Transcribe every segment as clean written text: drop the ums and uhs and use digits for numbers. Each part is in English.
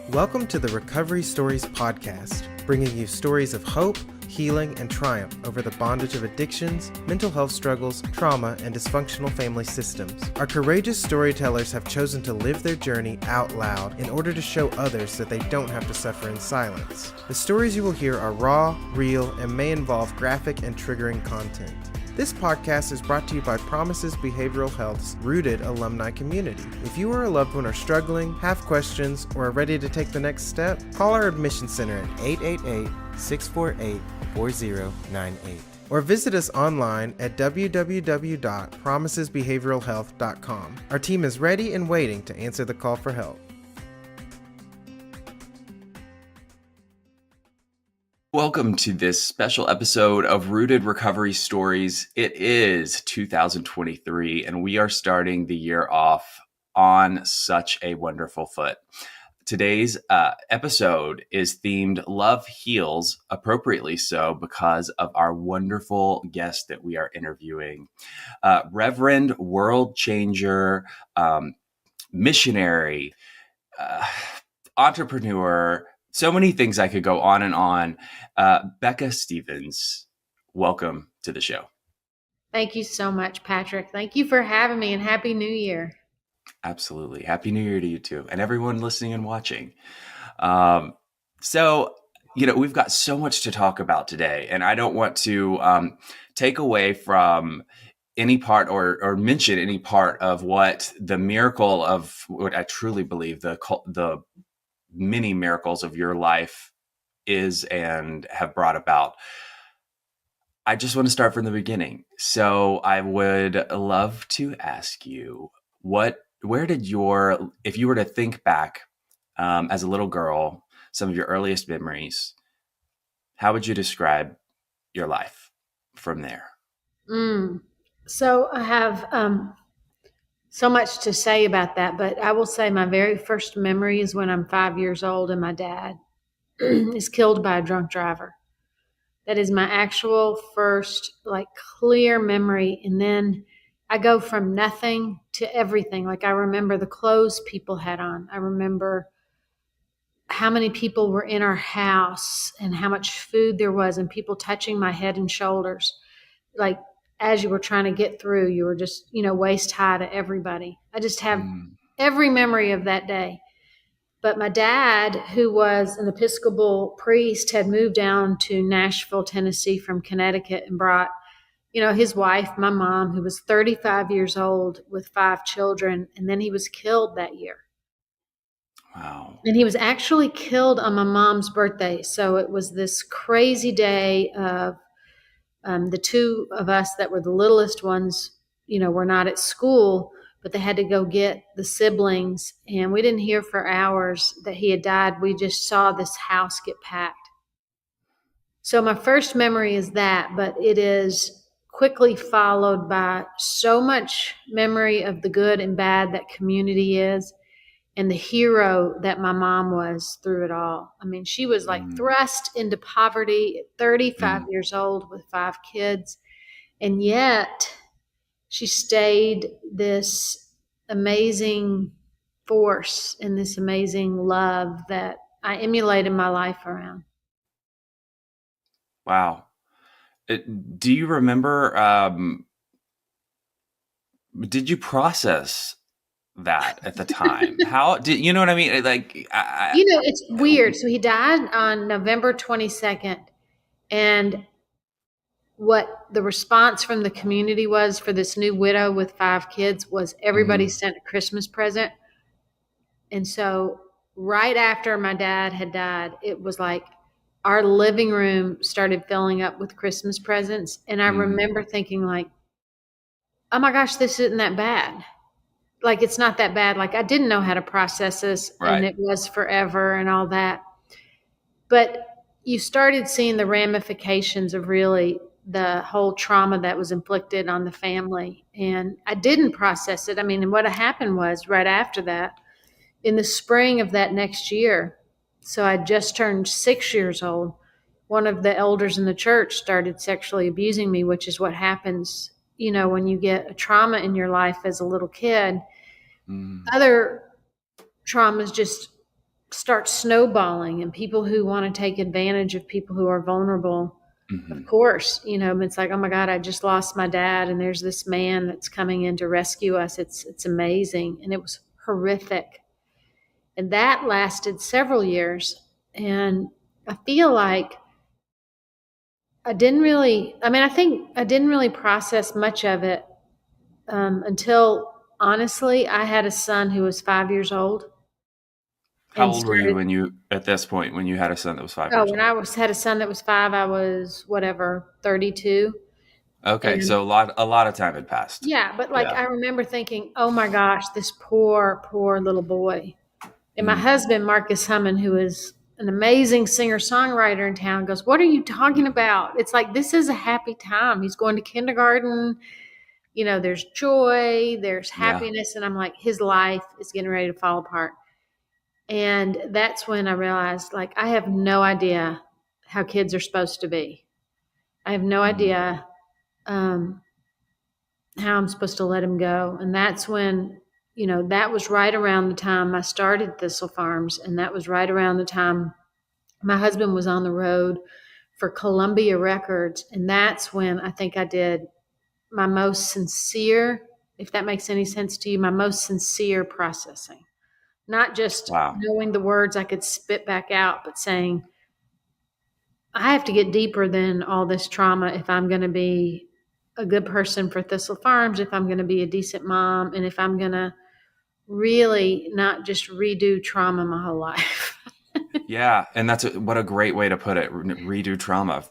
Welcome to the Recovery Stories podcast, bringing you stories of hope, healing, and triumph over the bondage of addictions, mental health struggles, trauma, and dysfunctional family systems. Our courageous storytellers have chosen to live their journey out loud in order to show others that they don't have to suffer in silence. The stories you will hear are raw, real, and may involve graphic and triggering content. This podcast is brought to you by Promises Behavioral Health's Rooted alumni community. If you or a loved one are struggling, have questions, or are ready to take the next step, call our admission center at 888-648-4098. Or visit us online at www.promisesbehavioralhealth.com. Our team is ready and waiting to answer the call for help. Welcome to this special episode of Rooted Recovery Stories. It is 2023, and we are starting the year off on such a wonderful foot. Today's episode is themed Love Heals, appropriately so because of our wonderful guest that we are interviewing. Reverend, world changer, missionary, entrepreneur, so many things I could go on and on. Becca Stevens, welcome to the show. Thank you so much, Patrick. Thank you for having me, and Happy New Year. Absolutely. Happy New Year to you too, and everyone listening and watching. We've got so much to talk about today, and I don't want to take away from any part or mention any part of what the miracle of what I truly believe the many miracles of your life is and have brought about. I just want to start from the beginning. So I would love to ask you, if you were to think back as a little girl, some of your earliest memories, how would you describe your life from there? So I have so much to say about that, but I will say my very first memory is when I'm 5 years old and my dad is killed by a drunk driver. That is my actual first clear memory. And then I go from nothing to everything. I remember the clothes people had on. I remember how many people were in our house and how much food there was and people touching my head and shoulders. As you were trying to get through, you were just, waist high to everybody. I just have every memory of that day. But my dad, who was an Episcopal priest, had moved down to Nashville, Tennessee from Connecticut and brought, his wife, my mom, who was 35 years old with 5 children. And then he was killed that year. Wow. And he was actually killed on my mom's birthday. So it was this crazy day of the two of us that were the littlest ones, were not at school, but they had to go get the siblings. And we didn't hear for hours that he had died. We just saw this house get packed. So my first memory is that, but it is quickly followed by so much memory of the good and bad that community is and the hero that my mom was through it all. I mean, she was thrust into poverty at 35 years old with 5 kids. And yet she stayed this amazing force and this amazing love that I emulated my life around. Wow. Do you remember, did you process that at the time? How did you know what I mean? It's weird. So he died on November 22nd, and what the response from the community was for this new widow with 5 kids was everybody sent a Christmas present. And so right after my dad had died, it was like our living room started filling up with Christmas presents. And I remember thinking oh my gosh, this isn't that bad. It's not that bad. I didn't know how to process this, right. And it was forever and all that. But you started seeing the ramifications of really the whole trauma that was inflicted on the family. And I didn't process it. I mean, and what happened was right after that, in the spring of that next year, so I just turned 6 years old, one of the elders in the church started sexually abusing me, which is what happens, when you get a trauma in your life as a little kid. Other traumas just starts snowballing, and people who want to take advantage of people who are vulnerable. Of Hmm. course, it's like, oh my God, I just lost my dad, and there's this man that's coming in to rescue us. It's amazing, and it was horrific, and that lasted several years. And I feel like I think I didn't really process much of it until, honestly, I had a son who was 5 years old How and old were you started. at this point when you had a son that was 5 years Oh, when old? had a son that was 5, I was whatever, 32. Okay, And so a lot of time had passed. yeah, but like Yeah. I remember thinking, oh my gosh, this poor, poor little boy. And my Mm, husband, Marcus Hummon, who is an amazing singer songwriter in town, goes, what are you talking about? It's like, this is a happy time. He's going to kindergarten. There's joy, there's yeah. happiness. And I'm like, his life is getting ready to fall apart. And that's when I realized, like, I have no idea how kids are supposed to be. I have no Mm, idea um, how I'm supposed to let him go. And that's when, that was right around the time I started Thistle Farms. And that was right around the time my husband was on the road for Columbia Records. And that's when I think I did my most sincere, if that makes any sense to you, my most sincere processing. Not just wow. knowing the words I could spit back out, but saying, I have to get deeper than all this trauma if I'm going to be a good person for Thistle Farms, if I'm going to be a decent mom, and if I'm going to really not just redo trauma my whole life. Yeah, and what a great way to put it. Redo trauma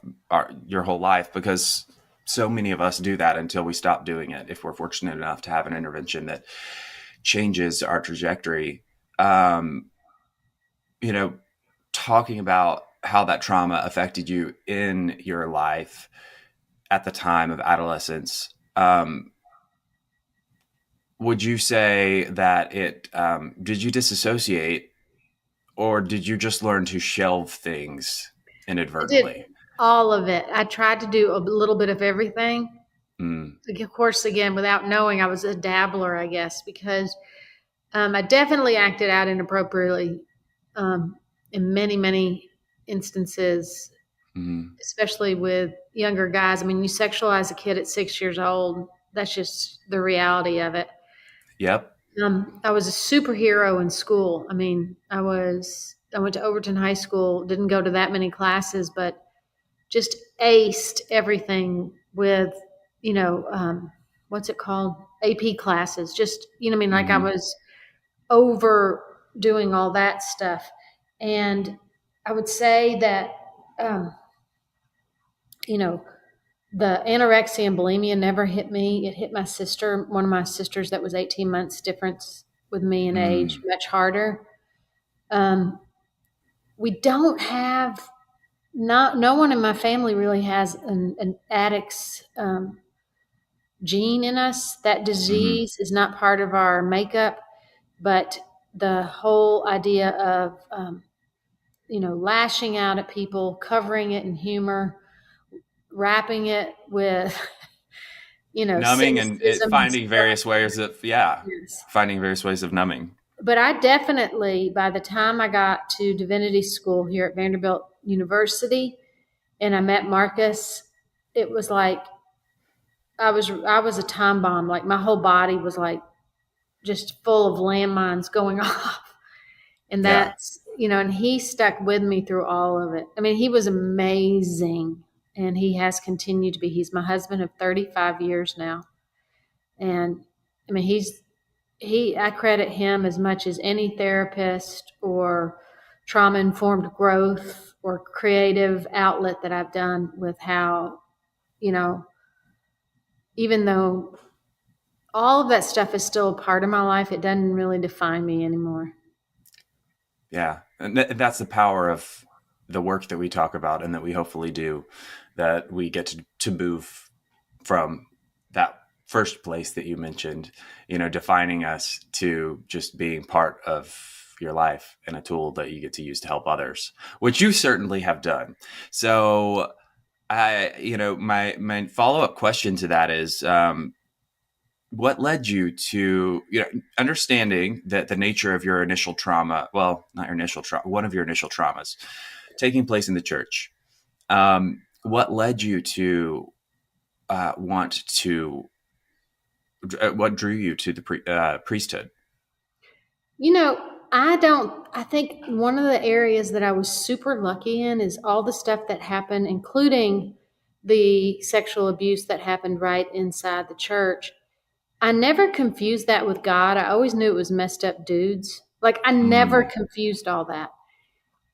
your whole life, because so many of us do that until we stop doing it. If we're fortunate enough to have an intervention that changes our trajectory, um, you know, talking about how that trauma affected you in your life at the time of adolescence. Would you say that did you disassociate, or did you just learn to shelve things I did inadvertently? all of it. I tried to do a little bit of everything. Mm, Of course, again, without knowing, I was a dabbler, I guess, because I definitely acted out inappropriately um, in many, many instances, mm, especially with younger guys. I mean, you sexualize a kid at 6 years old. That's just the reality of it. yep. I was a superhero in school. I mean, I went to Overton High School, didn't go to that many classes, but just aced everything with, what's it called? AP classes. Just, I mean, like I Hmm. was overdoing all that stuff. And I would say that, um, you know, the anorexia and bulimia never hit me. It hit my sister, one of my sisters that was 18 months difference with me in age, Mm, much harder. Um, we don't have, no one in my family really has an addict's gene in us. That hmm. disease is not part of our makeup, but the whole idea of, lashing out at people, covering it in humor, wrapping it with, Numbing and cynicism and finding stuff. various ways of, yeah, Yes. finding various ways of numbing. But I definitely, by the time I got to divinity school here at Vanderbilt University and I met Marcus, it was like I was a time bomb. Like my whole body was like just full of landmines going off. And Yeah. that's, and he stuck with me through all of it. I mean, he was amazing and he has continued to be. He's my husband of 35 years now. And I mean, I credit him as much as any therapist or trauma informed growth or creative outlet that I've done with how, you know, even though all of that stuff is still a part of my life, it doesn't really define me anymore. Yeah. And that's the power of the work that we talk about and that we hopefully do, that we get to move from that first place that you mentioned, defining us, to just being part of your life and a tool that you get to use to help others, which you certainly have done. So my follow-up question to that is, what led you to, understanding that the nature of your initial trauma, well, not your initial trauma, one of your initial traumas taking place in the church. What led you to want to, what drew you to the priesthood? I think one of the areas that I was super lucky in is all the stuff that happened, including the sexual abuse that happened right inside the church. I never confused that with God. I always knew it was messed up dudes. Like, I never Mm, confused all that.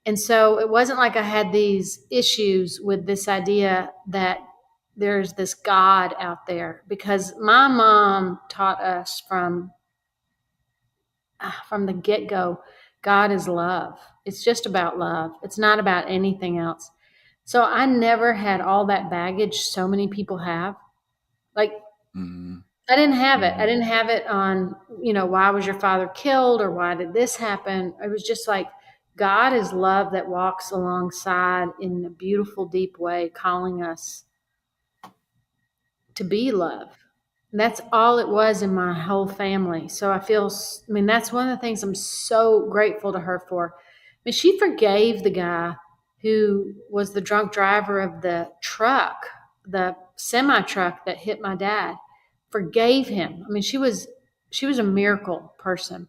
And so it wasn't like I had these issues with this idea that there's this God out there, because my mom taught us from the get-go, God is love. It's just about love. It's not about anything else. So I never had all that baggage so many people have. Like, mm, I didn't have it. I mm. didn't have it on, why was your father killed or why did this happen? It was just like, God is love that walks alongside in a beautiful, deep way, calling us to be love. And that's all it was in my whole family. So that's one of the things I'm so grateful to her for. She forgave the guy who was the drunk driver of the truck, the semi truck that hit my dad. Forgave him. She was a miracle person.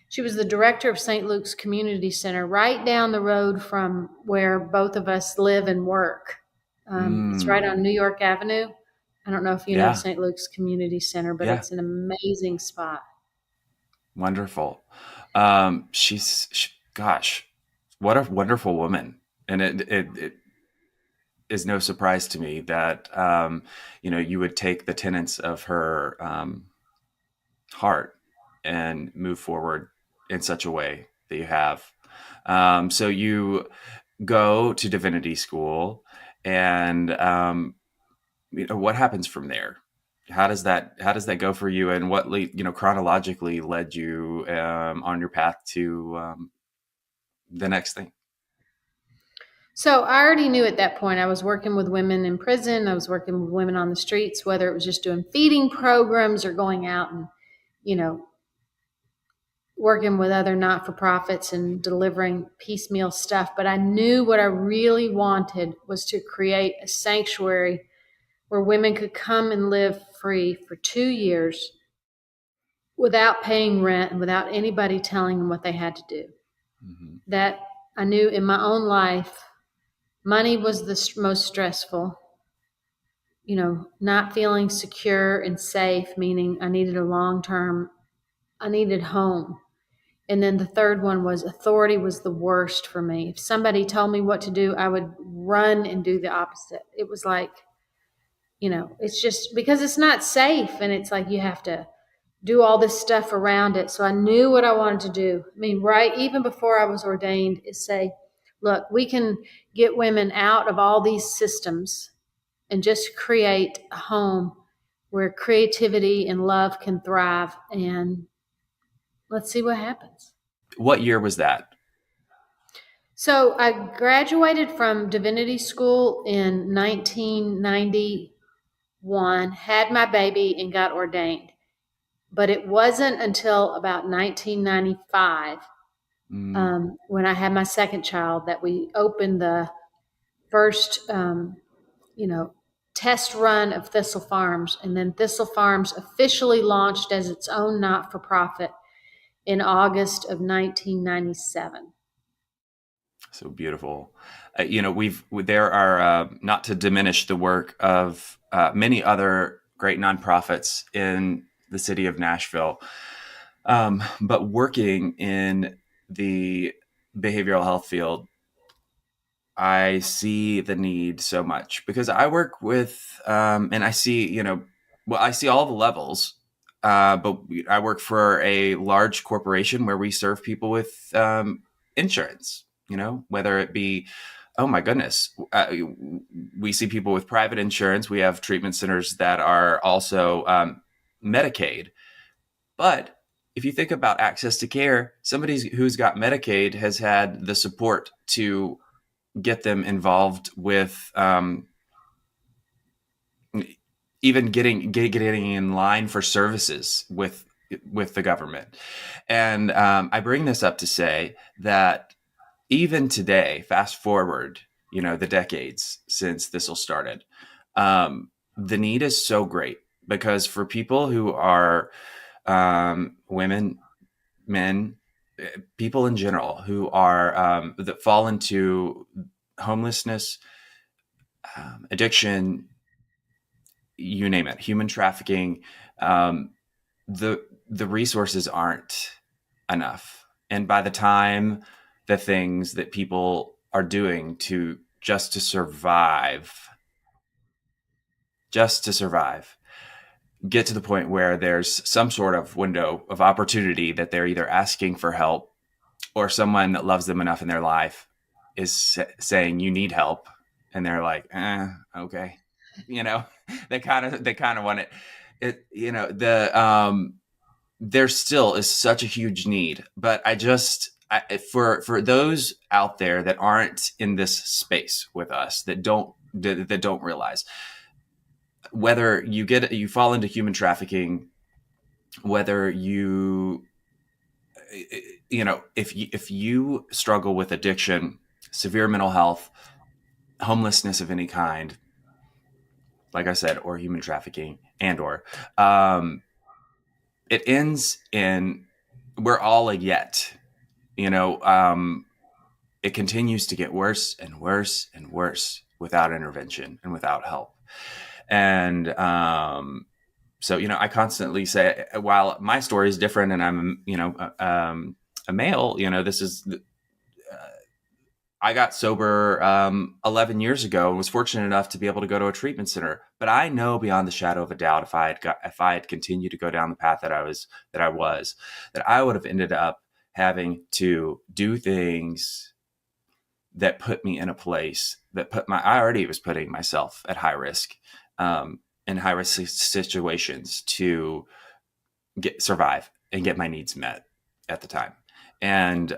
She was the director of St. Luke's Community Center, right down the road from where both of us live and work. It's right on New York Avenue. I don't know if you know Yeah. St. Luke's Community Center, but Yeah. it's an amazing spot. Wonderful. Gosh, what a wonderful woman. And it is no surprise to me that, you would take the tenets of her heart and move forward in such a way that you have. So you go to divinity school, and what happens from there? How does that go for you, and what chronologically led you on your path to the next thing? So I already knew at that point I was working with women in prison. I was working with women on the streets, whether it was just doing feeding programs or going out and, you know, working with other not-for-profits and delivering piecemeal stuff. But I knew what I really wanted was to create a sanctuary where women could come and live free for 2 years without paying rent and without anybody telling them what they had to do. Mm-hmm. That I knew in my own life, money was the most stressful. Not feeling secure and safe, meaning I needed I needed home. And then the third one was authority was the worst for me. If somebody told me what to do, I would run and do the opposite. It was like, it's just because it's not safe, and it's like you have to do all this stuff around it. So I knew what I wanted to do. Right, even before I was ordained, is say, look, we can get women out of all these systems and just create a home where creativity and love can thrive. And let's see what happens. What year was that? So I graduated from divinity school in 1991, had my baby, and got ordained. But it wasn't until about 1995, when I had my second child, that we opened the first, test run of Thistle Farms. And then Thistle Farms officially launched as its own not-for-profit in August of 1997. So beautiful. There are, not to diminish the work of many other great nonprofits in the city of Nashville, but working in the behavioral health field, I see the need so much because I work with, and I see, I see all the levels, but I work for a large corporation where we serve people with insurance, whether it be, oh my goodness, we see people with private insurance. We have treatment centers that are also Medicaid. But if you think about access to care, somebody who's got Medicaid has had the support to get them involved with even getting in line for services with the government. And I bring this up to say that even today, fast forward, the decades since Thistle started, the need is so great because for people who are women, men, people in general who are that fall into homelessness, addiction, you name it, human trafficking, the resources aren't enough. And by the time the things that people are doing to survive, get to the point where there's some sort of window of opportunity that they're either asking for help or someone that loves them enough in their life is saying you need help, and they're like, okay, they kind of want it. There still is such a huge need, but for those out there that aren't in this space with us, that don't realize, whether you fall into human trafficking, whether if you struggle with addiction, severe mental health, homelessness of any kind, like I said, or human trafficking, or it ends in, we're all a yet, it continues to get worse and worse and worse without intervention and without help. And so, I constantly say, while my story is different and I'm, a male, this is, I got sober 11 years ago and was fortunate enough to be able to go to a treatment center. But I know beyond the shadow of a doubt, if I had continued to go down the path that I would have ended up having to do things that put me in a place that I already was putting myself at high risk, in high risk situations to survive and get my needs met at the time. And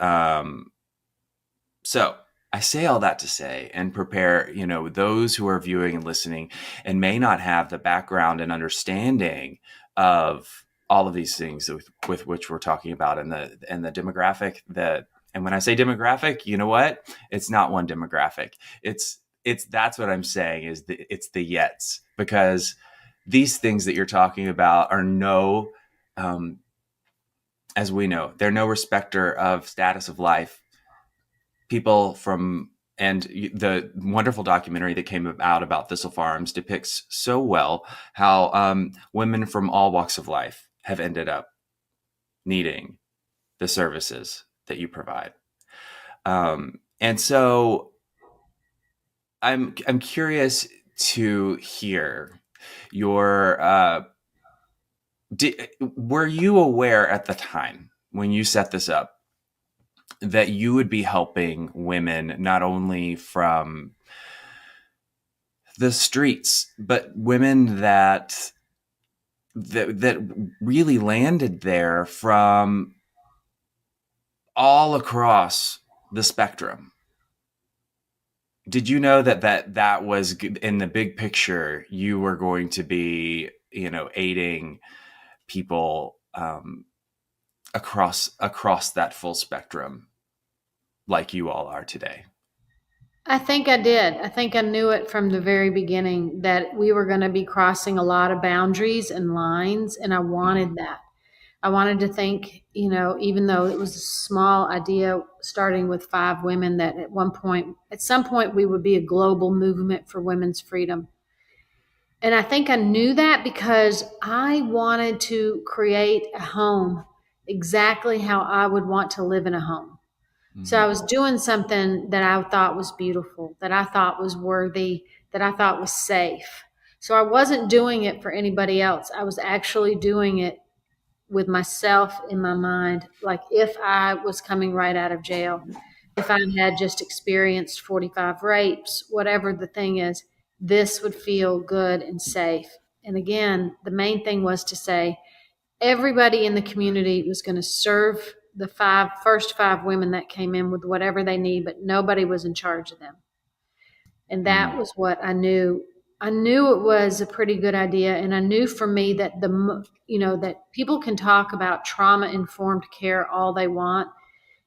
so I say all that to say and prepare, those who are viewing and listening and may not have the background and understanding of all of these things with which we're talking about, and the demographic and when I say demographic, you know what? It's not one demographic. That's what I'm saying is it's the yets, because these things that you're talking about are as we know, they're no respecter of status of life. People and the wonderful documentary that came out about Thistle Farms depicts so well how women from all walks of life have ended up needing the services that you provide. And so I'm curious to hear your, were you aware at the time when you set this up that you would be helping women not only from the streets, but women that really landed there from all across the spectrum? Did you know that was in the big picture, you were going to be, aiding people across that full spectrum like you all are today? I think I did. I think I knew it from the very beginning that we were going to be crossing a lot of boundaries and lines, and I wanted that. I wanted to think, even though it was a small idea starting with 5 women, that at some point, we would be a global movement for women's freedom. And I think I knew that because I wanted to create a home exactly how I would want to live in a home. Mm-hmm. So I was doing something that I thought was beautiful, that I thought was worthy, that I thought was safe. So I wasn't doing it for anybody else. I was actually doing it with myself in my mind. Like if I was coming right out of jail, if I had just experienced 45 rapes, whatever the thing is, this would feel good and safe. And again, the main thing was to say everybody in the community was going to serve the first 5 women that came in with whatever they need, but nobody was in charge of them. And that was what I knew I knew it was a pretty good idea, and I knew for me that that people can talk about trauma informed care all they want.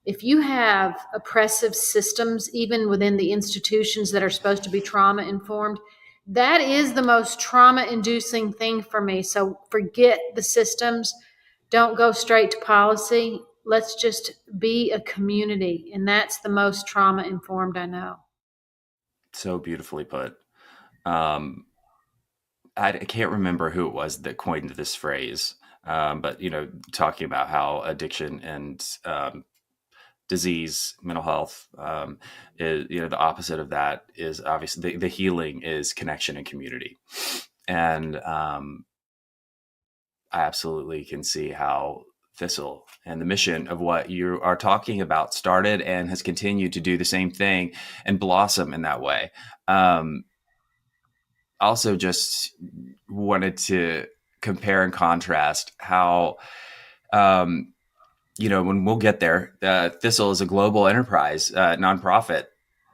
If you have oppressive systems, even within the institutions that are supposed to be trauma informed, that is the most trauma inducing thing for me. So forget the systems. Don't go straight to policy. Let's just be a community. And that's the most trauma informed I know. So beautifully put. I can't remember who it was that coined this phrase, but talking about how addiction and disease, mental health, is the opposite of that is obviously the healing is connection and community, and I absolutely can see how Thistle and the mission of what you are talking about started and has continued to do the same thing and blossom in that way. Also just wanted to compare and contrast how, when we'll get there, Thistle is a global enterprise, nonprofit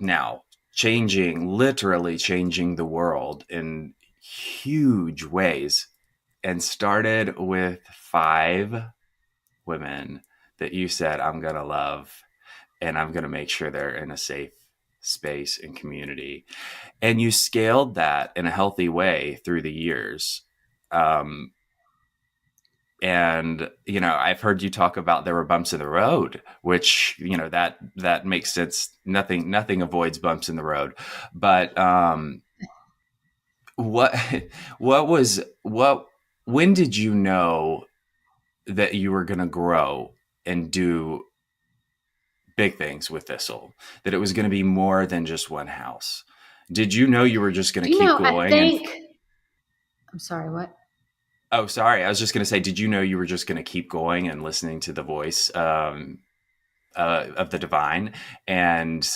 now, literally changing the world in huge ways, and started with 5 women that you said, I'm going to love, and I'm going to make sure they're in a safe space and community. And you scaled that in a healthy way through the years. And, I've heard you talk about there were bumps in the road, which, that makes sense. Nothing avoids bumps in the road. But when did you know that you were going to grow and do big things with Thistle, that it was going to be more than just one house? Did you know you were just going to keep going? I'm sorry, what? Oh, sorry. I was just going to say, did you know you were just going to keep going and listening to the voice of the divine and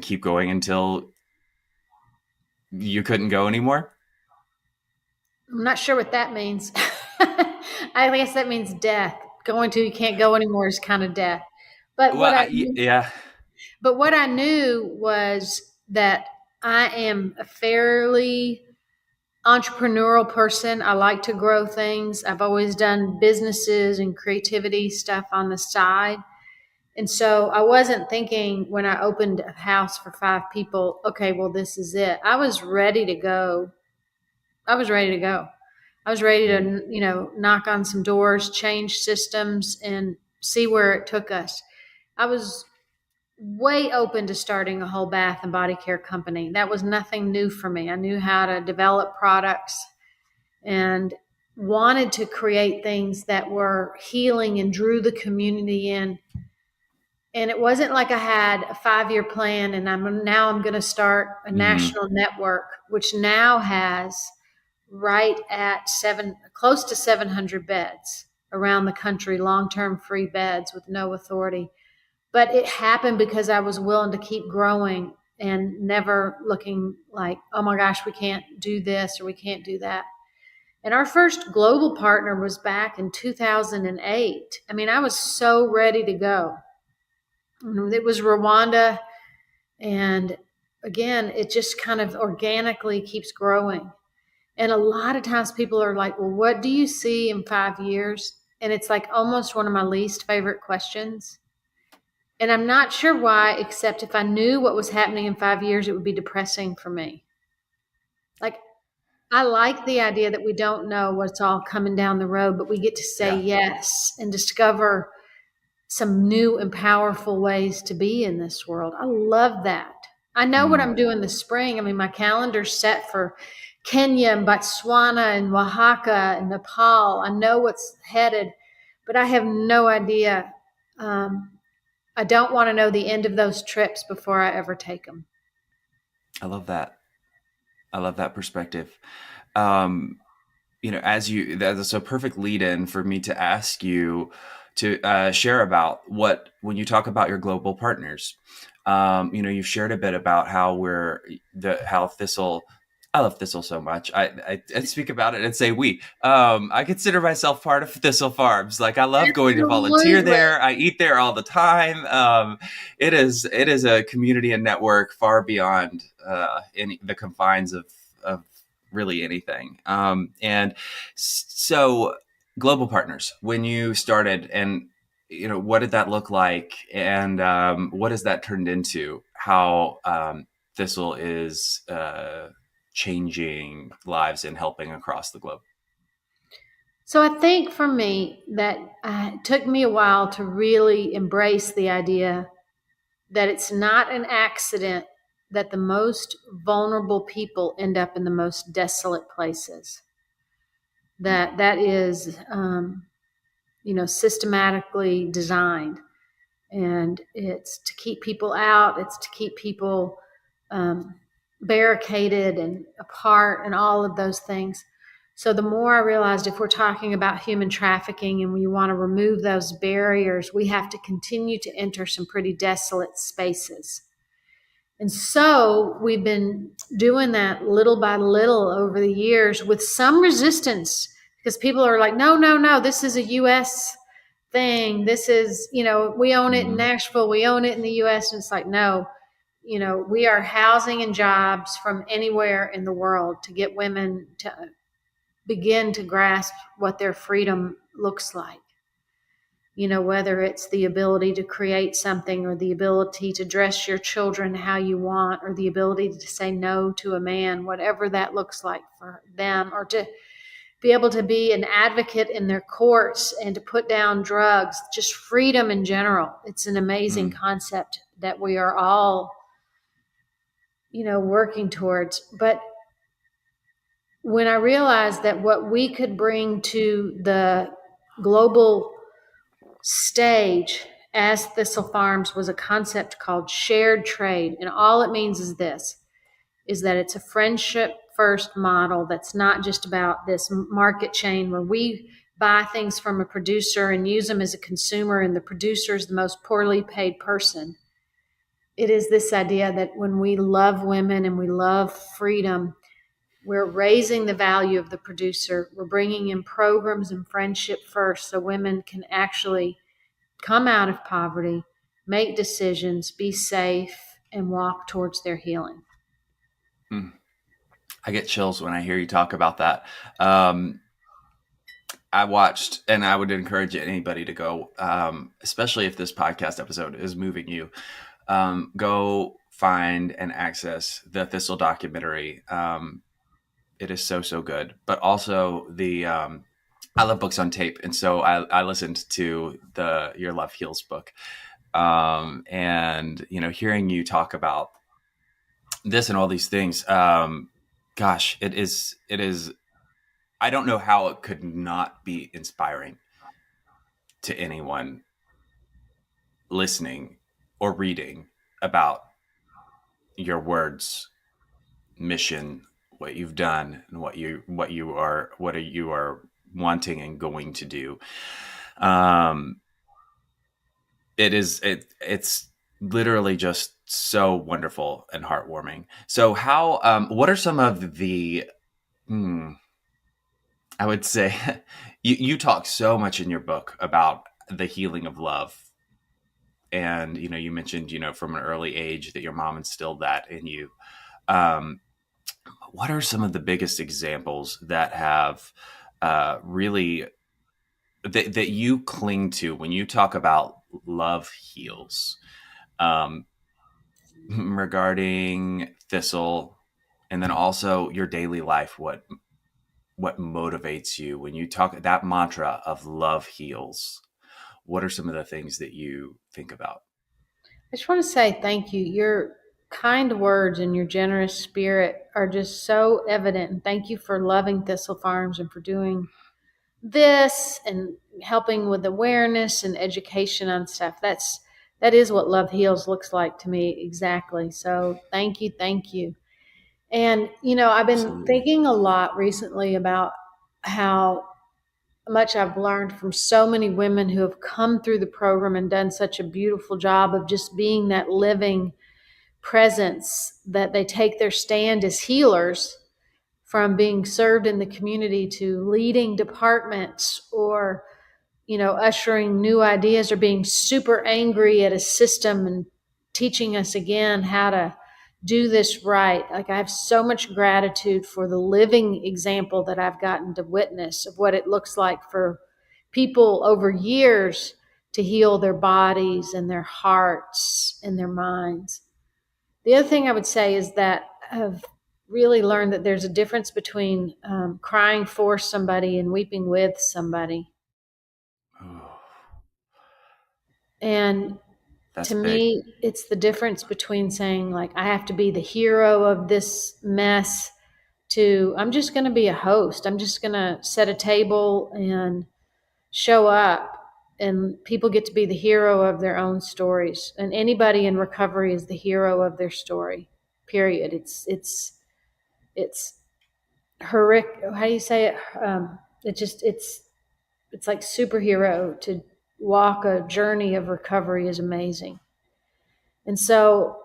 keep going until you couldn't go anymore? I'm not sure what that means. I guess that means death. Going to you can't go anymore is kind of death. But But what I knew was that I am a fairly entrepreneurial person. I like to grow things. I've always done businesses and creativity stuff on the side. And so I wasn't thinking when I opened a house for 5 people, okay, well, this is it. I was ready to go. I was ready to, knock on some doors, change systems, and see where it took us. I was way open to starting a whole bath and body care company. That was nothing new for me. I knew how to develop products and wanted to create things that were healing and drew the community in. And it wasn't like I had a 5-year plan and I'm going to start a national network, which now has right at close to 700 beds around the country, long-term free beds with no authority. But it happened because I was willing to keep growing and never looking like, oh my gosh, we can't do this or we can't do that. And our first global partner was back in 2008. I mean, I was so ready to go. It was Rwanda. And again, it just kind of organically keeps growing. And a lot of times people are like, well, what do you see in 5 years? And it's like almost one of my least favorite questions. And I'm not sure why, except if I knew what was happening in 5 years, it would be depressing for me. Like, I like the idea that we don't know what's all coming down the road, but we get to say yes and discover some new and powerful ways to be in this world. I love that. I know what I'm doing this spring. I mean, my calendar's set for Kenya and Botswana and Oaxaca and Nepal. I know what's headed, but I have no idea. I don't want to know the end of those trips before I ever take them. I love that. I love that perspective. That's a perfect lead in for me to ask you to share about when you talk about your global partners, you've shared a bit about how Thistle. I love Thistle so much. I speak about it and say we. I consider myself part of Thistle Farms. Like, I love going to volunteer there. I eat there all the time. It is a community and network far beyond the confines of of really anything. And so Global Partners, when you started, and what did that look like, and what has that turned into? How Thistle is changing lives and helping across the globe? So I think for me that it took me a while to really embrace the idea that it's not an accident that the most vulnerable people end up in the most desolate places. That is, systematically designed, and it's to keep people out. It's to keep people barricaded and apart, and all of those things. So the more I realized, if we're talking about human trafficking and we want to remove those barriers, we have to continue to enter some pretty desolate spaces. And so we've been doing that little by little over the years with some resistance, because people are like, no, this is a U.S. thing. This is, we own it in Nashville. We own it in the U.S. And it's like, no, we are housing and jobs from anywhere in the world to get women to begin to grasp what their freedom looks like. Whether it's the ability to create something, or the ability to dress your children how you want, or the ability to say no to a man, whatever that looks like for them, or to be able to be an advocate in their courts and to put down drugs, just freedom in general. It's an amazing concept that we are all, working towards. But when I realized that what we could bring to the global stage as Thistle Farms was a concept called shared trade. And all it means is this, is that it's a friendship first model that's not just about this market chain where we buy things from a producer and use them as a consumer, and the producer is the most poorly paid person. It is this idea that when we love women and we love freedom, we're raising the value of the producer. We're bringing in programs and friendship first so women can actually come out of poverty, make decisions, be safe, and walk towards their healing. I get chills when I hear you talk about that. I watched, and I would encourage anybody to go, especially if this podcast episode is moving you, go find and access the Thistle documentary. It is so, so good. But also I love books on tape. And so I listened to the Your Love Heals book. And, hearing you talk about this and all these things, gosh, it is, I don't know how it could not be inspiring to anyone listening or reading about your words, mission, what you've done, and what you are wanting and going to do. It's literally just so wonderful and heartwarming. So what are some of the, I would say, you talk so much in your book about the healing of love. And, you mentioned, from an early age that your mom instilled that in you. What are some of the biggest examples that have really that you cling to when you talk about love heals, regarding Thistle, and then also your daily life? What motivates you when you talk that mantra of love heals? What are some of the things that you think about? I just want to say thank you. Your kind words and your generous spirit are just so evident. And thank you for loving Thistle Farms and for doing this and helping with awareness and education on stuff. That is what Love Heals looks like to me, exactly. So thank you. And, I've been Absolutely. thinking a lot recently about how much I've learned from so many women who have come through the program and done such a beautiful job of just being that living presence, that they take their stand as healers, from being served in the community to leading departments, or, ushering new ideas, or being super angry at a system and teaching us again how to do this right. Like, I have so much gratitude for the living example that I've gotten to witness of what it looks like for people over years to heal their bodies and their hearts and their minds. The other thing I would say is that I've really learned that there's a difference between crying for somebody and weeping with somebody. And That's to big. me, it's the difference between saying, like, I have to be the hero of this mess to I'm just going to be a host. I'm just going to set a table and show up. And people get to be the hero of their own stories. And anybody in recovery is the hero of their story, period. It's horrific. How do you say it? It's like superhero. To walk a journey of recovery is amazing. And so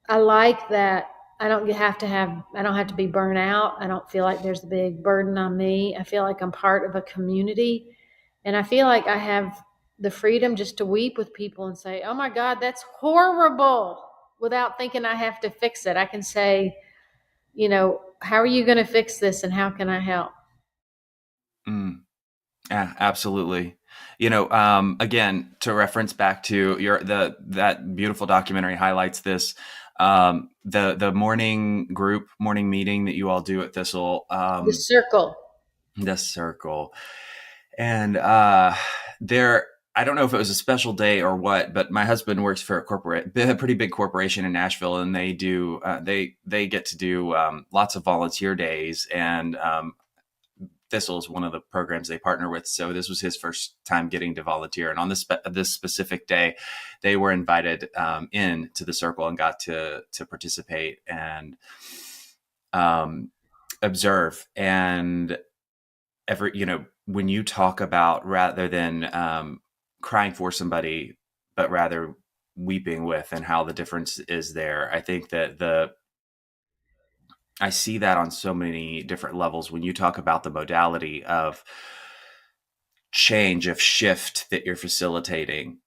I like that I don't have to be burnt out. I don't feel like there's a big burden on me. I feel like I'm part of a community, and I feel like I have the freedom just to weep with people and say, "Oh my God, that's horrible," without thinking I have to fix it. I can say, how are you going to fix this, and how can I help? Yeah, absolutely. Again, to reference back to that beautiful documentary highlights this, the morning meeting that you all do at Thistle, The circle. the circle. And I don't know if it was a special day or what, but my husband works for a pretty big corporation in Nashville, and they do they get to do lots of volunteer days, and Thistle is one of the programs they partner with. So this was his first time getting to volunteer. And on this specific day, they were invited in to the circle and got to participate and observe. And when you talk about, rather than crying for somebody, but rather weeping with, and how the difference is there, I think that I see that on so many different levels when you talk about the modality of change, of shift that you're facilitating.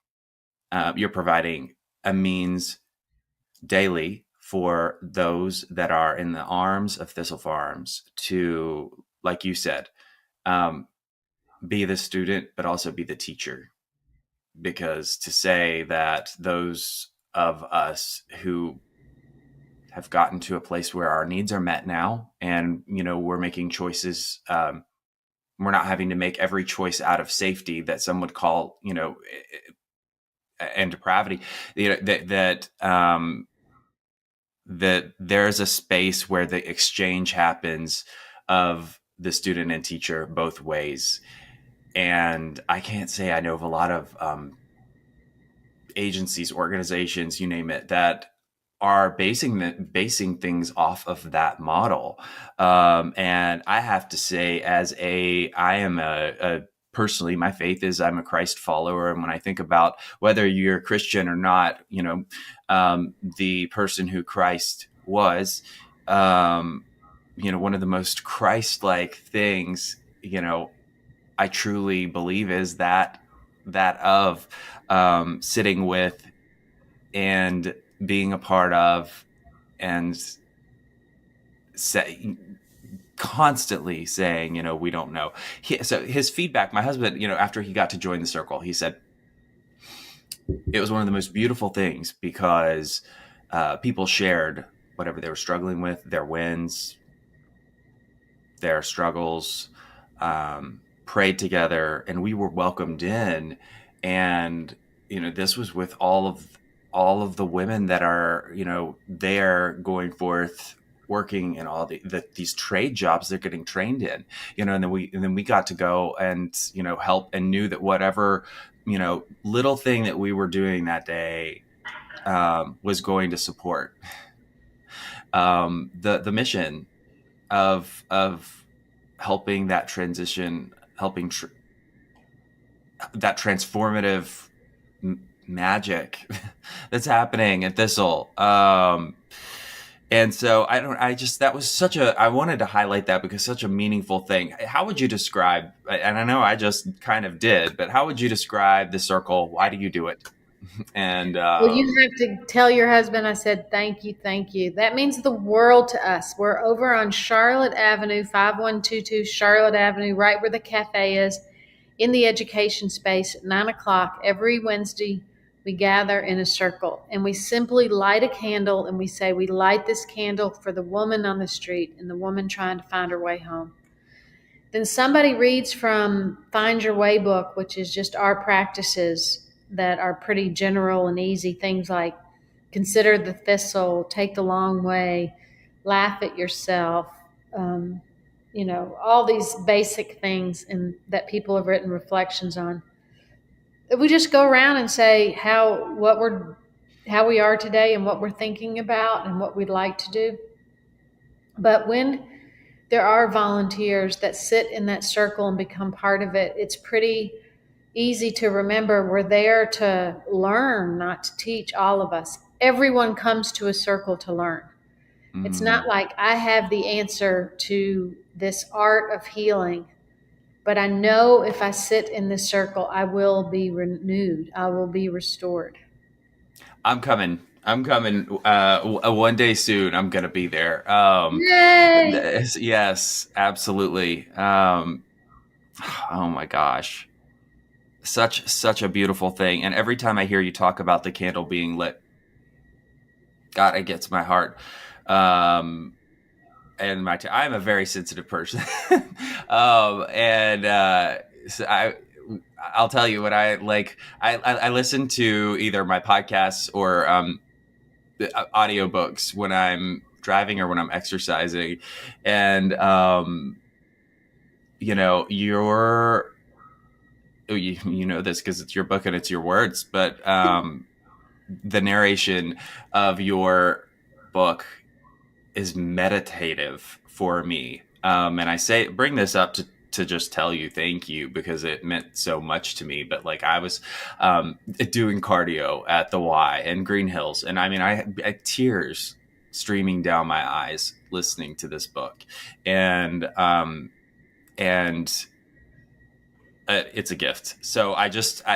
You're providing a means daily for those that are in the arms of Thistle Farms to, like you said, be the student, but also be the teacher. Because to say that those of us who have gotten to a place where our needs are met now, and we're making choices, we're not having to make every choice out of safety that some would call and depravity, that there's a space where the exchange happens of the student and teacher both ways. And I can't say I know of a lot of agencies, organizations, you name it, that are basing things off of that model. And I have to say, I am personally, my faith is I'm a Christ follower. And when I think about whether you're a Christian or not, the person who Christ was, one of the most Christ-like things, I truly believe is that of sitting with and being a part of, and constantly saying, we don't know. So his feedback, my husband, after he got to join the circle, he said it was one of the most beautiful things, because people shared whatever they were struggling with, their wins, their struggles, prayed together, and we were welcomed in. And this was with all of the women that are they're going forth working in all these trade jobs they're getting trained in, and then we got to go and help, and knew that whatever little thing that we were doing that day was going to support the mission of helping that transition, helping that transformative magic that's happening at Thistle. And so I wanted to highlight that, because such a meaningful thing. How would you describe, and I know I just kind of did, but how would you describe the circle? Why do you do it? And Well, you have to tell your husband I said thank you, thank you. That means the world to us. We're over on Charlotte Avenue, 5122 Charlotte Avenue, right where the cafe is, in the education space at 9 o'clock every Wednesday. We gather in a circle and we simply light a candle and we say, we light this candle for the woman on the street and the woman trying to find her way home. Then somebody reads from Find Your Way book, which is just our practices that are pretty general and easy. Things like consider the thistle, take the long way, laugh at yourself, um, all these basic things that people have written reflections on. We just go around and say how we are today and what we're thinking about and what we'd like to do. But when there are volunteers that sit in that circle and become part of it, it's pretty easy to remember we're there to learn, not to teach. All of us. Everyone comes to a circle to learn. It's not like I have the answer to this art of healing, but I know if I sit in this circle, I will be renewed. I will be restored. I'm coming. One day soon. I'm gonna be there. Yay! Yes, absolutely. Oh my gosh, such a beautiful thing. And every time I hear you talk about the candle being lit, God, it gets my heart. And I'm a very sensitive person. So I'll tell you what I listen to either my podcasts or audiobooks when I'm driving or when I'm exercising. And, you know this because it's your book and it's your words, but the narration of your book is meditative for me. And I bring this up to just tell you thank you because it meant so much to me. But like I was doing cardio at the Y and Green Hills, and I mean I tears streaming down my eyes listening to this book, and it's a gift. So I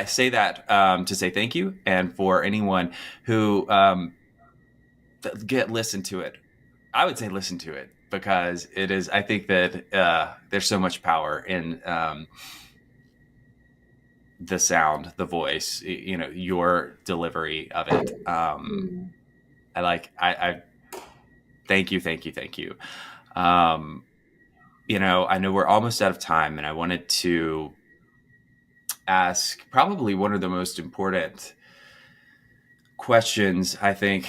say that to say thank you, and for anyone who listen to it. I would say listen to it because it is. I think that there's so much power in the sound, the voice, your delivery of it. I thank you. I know we're almost out of time, and I wanted to ask probably one of the most important questions I think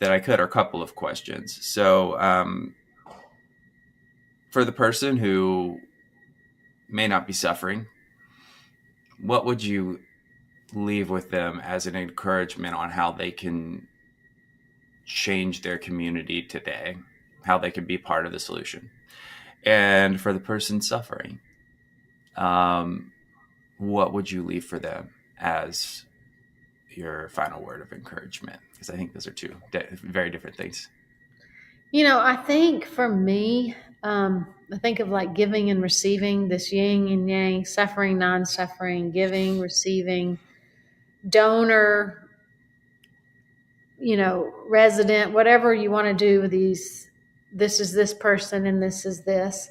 that I could, or a couple of questions. So for the person who may not be suffering, what would you leave with them as an encouragement on how they can change their community today, how they can be part of the solution? And for the person suffering, what would you leave for them as your final word of encouragement? Because I think those are two very different things. I think for me, I think of like giving and receiving, this yin and yang, suffering, non-suffering, giving, receiving, donor, resident, whatever you want to do with these. This is this person and this is this.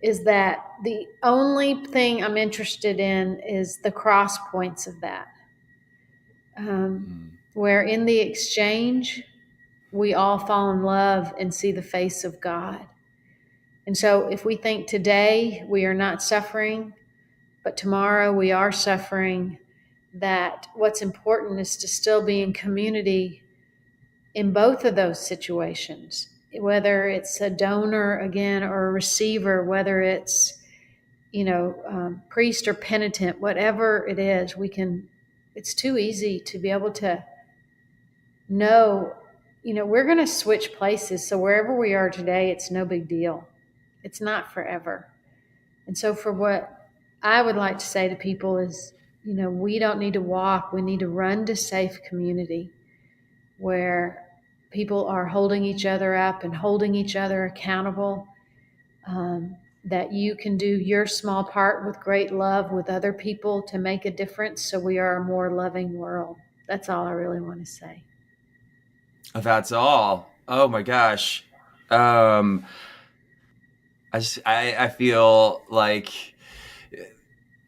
Is that the only thing I'm interested in is the cross points of that. Where in the exchange, we all fall in love and see the face of God. And so if we think today we are not suffering, but tomorrow we are suffering, that what's important is to still be in community in both of those situations, whether it's a donor again or a receiver, whether it's, priest or penitent, whatever it is, it's too easy to be able to know, we're going to switch places. So wherever we are today, it's no big deal. It's not forever. And so for what I would like to say to people is, we don't need to walk. We need to run to safe community where people are holding each other up and holding each other accountable, that you can do your small part with great love with other people to make a difference so we are a more loving world. That's all I really want to say. That's all. Oh my gosh. I feel like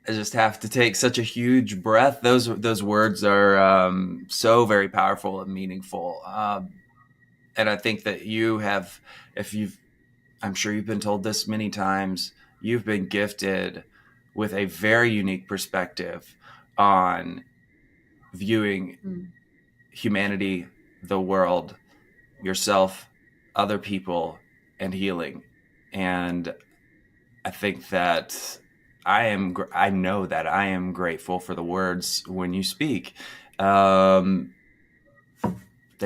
I just have to take such a huge breath. Those words are so very powerful and meaningful. And I think that I'm sure you've been told this many times, you've been gifted with a very unique perspective on viewing humanity, the world, yourself, other people, and healing. And I think that I know that I am grateful for the words when you speak. They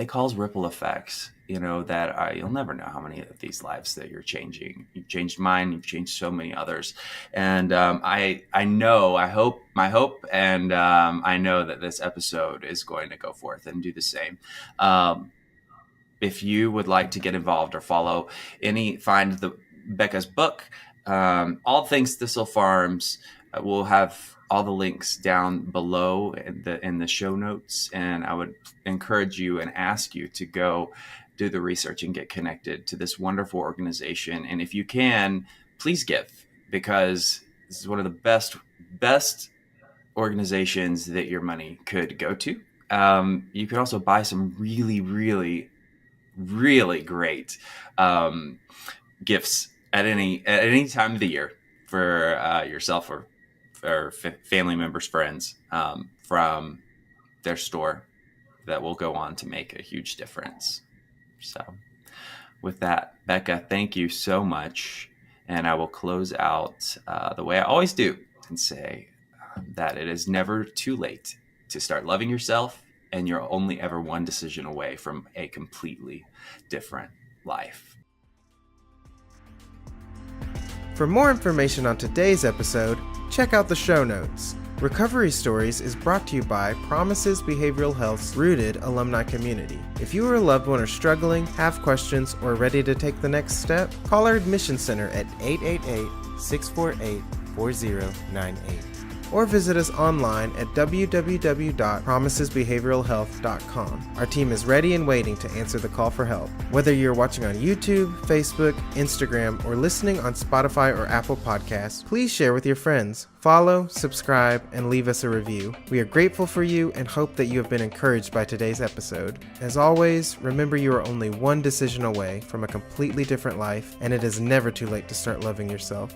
cause ripple effects, that you'll never know how many of these lives that you're changing. You've changed mine. You've changed so many others. And I hope, and I know that this episode is going to go forth and do the same. If you would like to get involved or find Becca's book, All Things Thistle Farms, we'll have all the links down below in the show notes. And I would encourage you and ask you to go do the research and get connected to this wonderful organization. And if you can, please give, because this is one of the best organizations that your money could go to. You could also buy some really, really, really great gifts at any time of the year for yourself or family members, friends, from their store that will go on to make a huge difference. So with that, Becca, thank you so much. And I will close out the way I always do and say that it is never too late to start loving yourself, and you're only ever one decision away from a completely different life. For more information on today's episode, check out the show notes. Recovery Stories is brought to you by Promises Behavioral Health's rooted alumni community. If you or a loved one are struggling, have questions, or ready to take the next step, call our admission center at 888-648-4098. Or visit us online at www.promisesbehavioralhealth.com. Our team is ready and waiting to answer the call for help. Whether you're watching on YouTube, Facebook, Instagram, or listening on Spotify or Apple Podcasts, please share with your friends. Follow, subscribe, and leave us a review. We are grateful for you and hope that you have been encouraged by today's episode. As always, remember you are only one decision away from a completely different life, and it is never too late to start loving yourself.